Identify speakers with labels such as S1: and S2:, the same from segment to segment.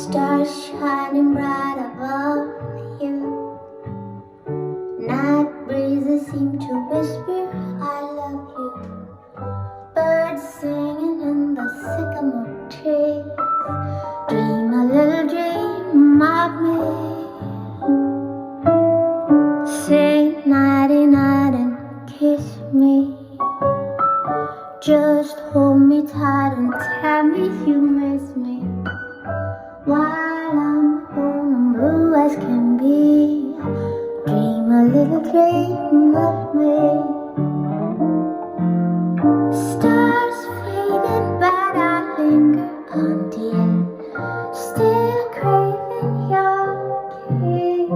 S1: Stars shining bright above you. Night breezes seem to whisper, I love you. Birds singing in the sycamore trees. Dream a little dream of me. Say nighty night and kiss me. Just hold me tight and tell me you miss me. While I'm alone and blue as can be, dream a little dream of me. Stars fading, but I linger on the end, still craving your kiss.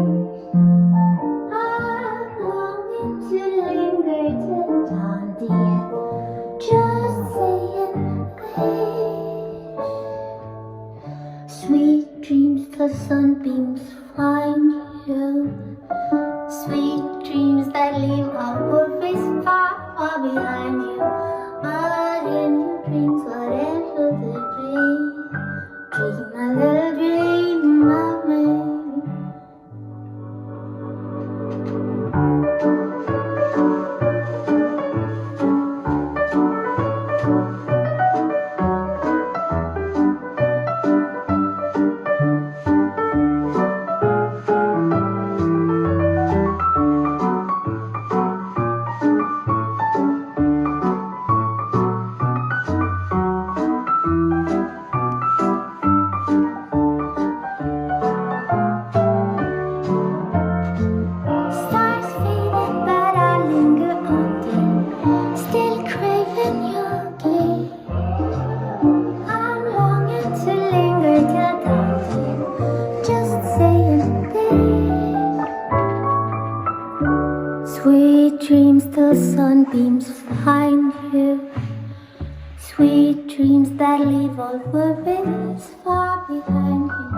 S1: I'm longing to linger till dawn, the end, just saying grace. Sweet dreams till sunbeams find you. Sweet dreams that leave our worries far, far behind you. But in your dreams, whatever the dream, dream a little dream of me. Sweet dreams till sunbeams find you. Sweet dreams that leave all worries far behind you.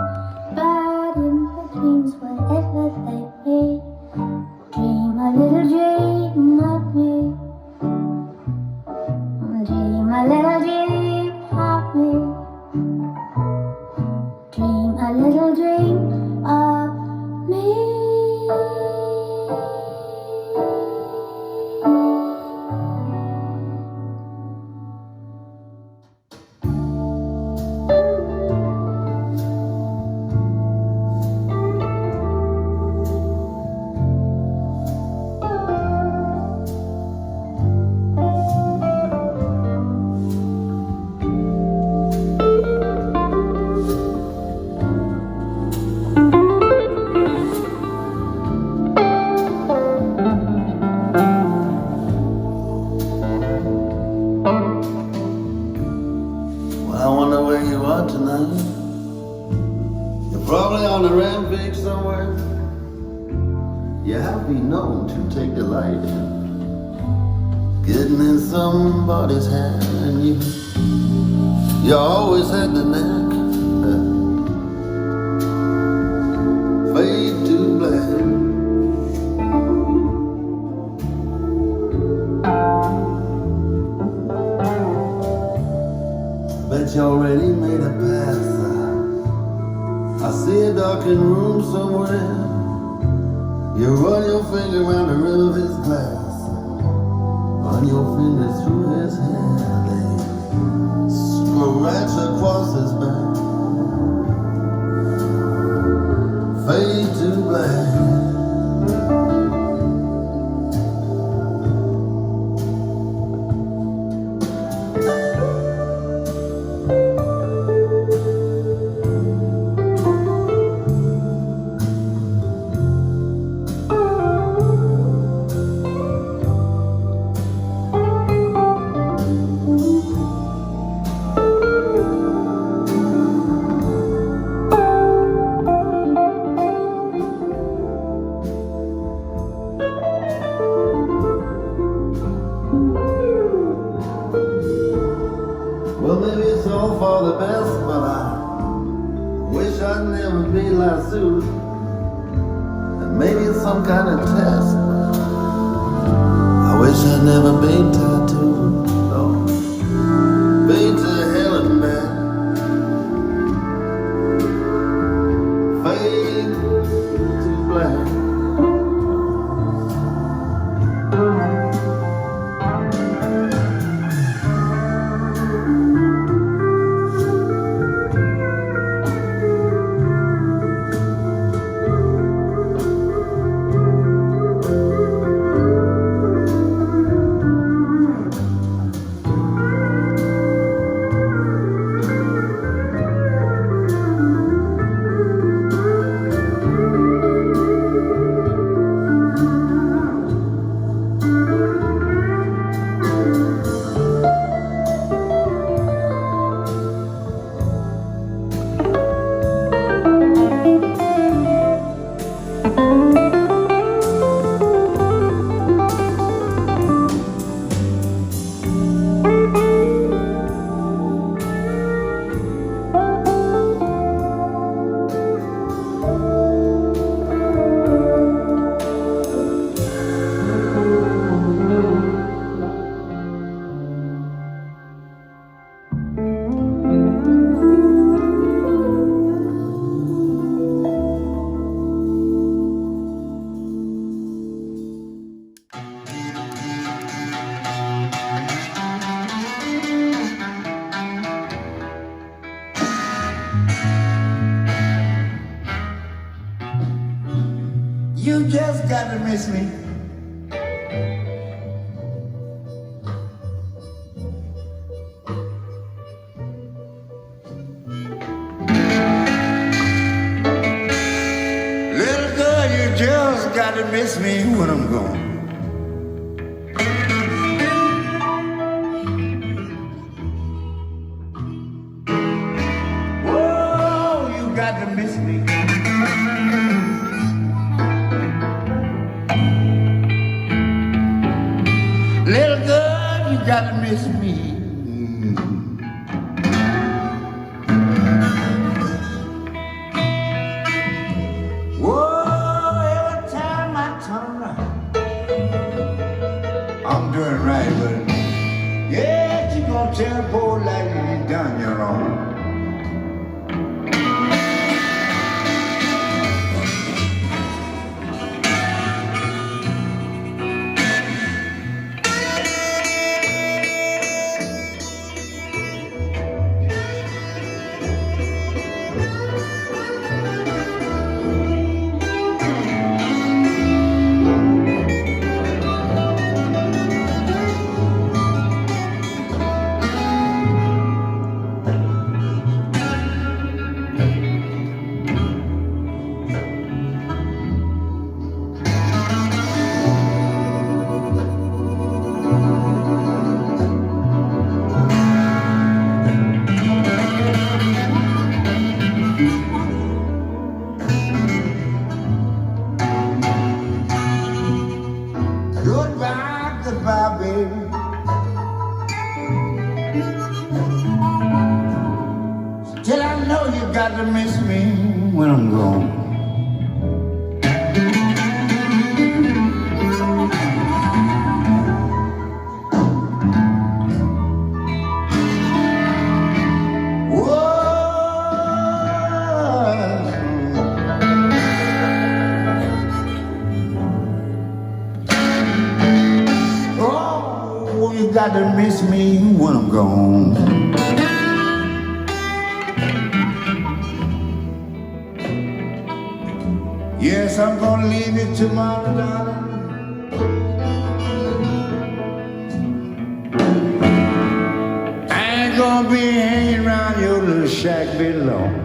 S1: But in your dreams, whatever they may, dream a little dream of me. Dream a little dream of me. Dream a little dream of me.
S2: Probably on a rampage somewhere. You have been known to take delight in getting in somebody's hand, and you always had the knack. Fade to black. Bet you already made a pass. I see a darkened room somewhere. You run your finger around the rim of his glass, run your fingers through his hair, they scratch across his back. Fade to black. Well, maybe it's all for the best, but I wish I'd never been lassoed. And maybe it's some kind of test. I wish I'd never been tattooed. No, been to hell and back. You just got to miss me. Little girl, you just got to miss me when I'm gone. Whoa, you got to miss me. Little girl, you got to miss me. I'm doing right, but yeah, you gonna tell poor like you done your own. Goodbye, baby. Till I know you got to miss me when I'm gone. You got to miss me when I'm gone. Yes, I'm gonna leave you tomorrow, darling. I ain't gonna be hanging around your little shack very long.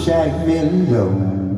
S2: Shack been low.